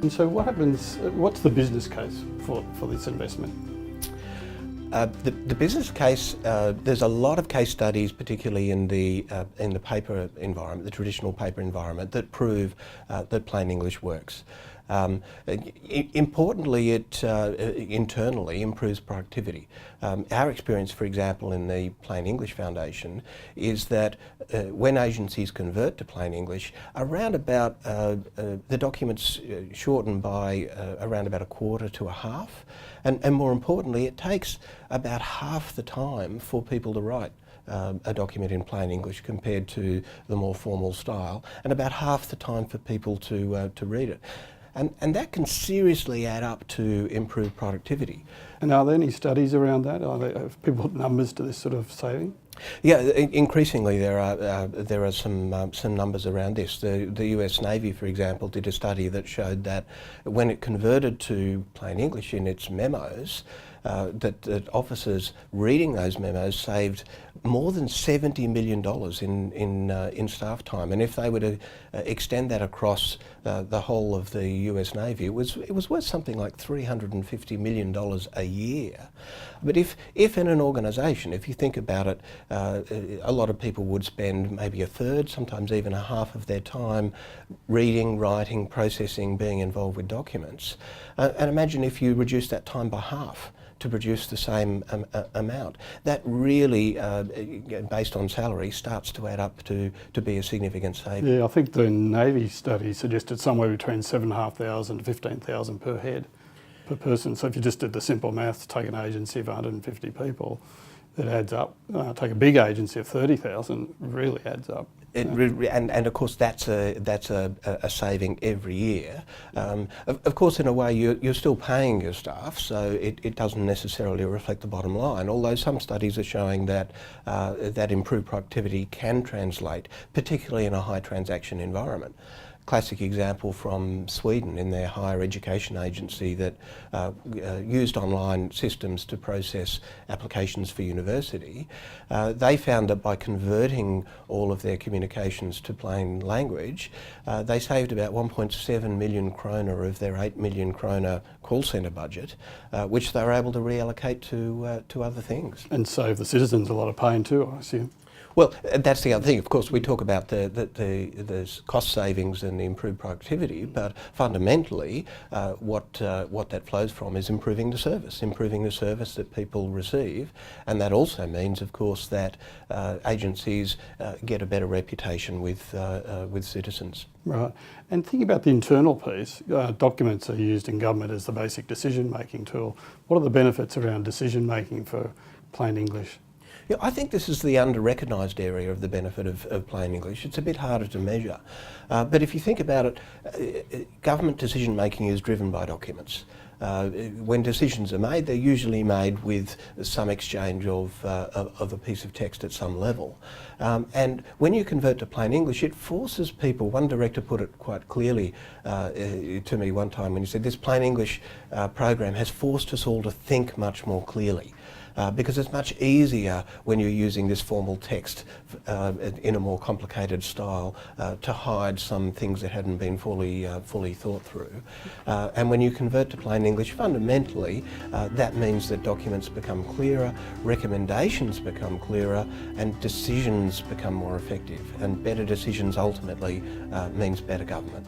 And so what happens, what's the business case for this investment? The business case, there's a lot of case studies, particularly in the paper environment, the traditional paper environment, that prove that plain English works. Importantly, it internally improves productivity. Our experience, for example, in the Plain English Foundation is that when agencies convert to plain English, around about the documents shorten by around about a quarter to a half, and more importantly, it takes about half the time for people to write a document in plain English compared to the more formal style, and about half the time for people to read it. And that can seriously add up to improved productivity. And are there any studies around that? Have people put numbers to this sort of saving? Yeah, increasingly there are some numbers around this. The US Navy, for example, did a study that showed that when it converted to plain English in its memos, that officers reading those memos saved more than $70 million in staff time. And if they were to extend that across the whole of the US Navy, it was worth something like $350 million a year. But if in an organisation, if you think about it, a lot of people would spend maybe a third, sometimes even a half of their time reading, writing, processing, being involved with documents. And imagine if you reduce that time by half to produce the same amount. That really, based on salary, starts to add up to be a significant saving. Yeah, I think the Navy study suggested somewhere between $7,500 to $15,000 per head, per person. So if you just did the simple maths, take an agency of 150 people, it adds up. Take a big agency of 30,000, really adds up. And of course that's a saving every year. Of course, in a way you're still paying your staff, so it doesn't necessarily reflect the bottom line. Although some studies are showing that that improved productivity can translate, particularly in a high transaction environment. Classic example from Sweden in their higher education agency that used online systems to process applications for university. They found that by converting all of their communications to plain language, they saved about 1.7 million kroner of their 8 million kroner call centre budget, which they were able to reallocate to other things. And save the citizens a lot of pain too, I assume. Well, that's the other thing. Of course, we talk about the cost savings and the improved productivity, but fundamentally, what that flows from is improving the service that people receive, and that also means, of course, that agencies get a better reputation with citizens. Right. And thinking about the internal piece, documents are used in government as the basic decision-making tool. What are the benefits around decision-making for plain English? Yeah, I think this is the under-recognised area of the benefit of plain English. It's a bit harder to measure. But if you think about it, government decision-making is driven by documents. When decisions are made, they're usually made with some exchange of a piece of text at some level. And when you convert to plain English, it forces people. One director put it quite clearly to me one time when he said, this plain English program has forced us all to think much more clearly. Because it's much easier when you're using this formal text in a more complicated style to hide some things that hadn't been fully thought through. And when you convert to plain English, fundamentally, that means that documents become clearer, recommendations become clearer, and decisions become more effective. And better decisions ultimately means better government.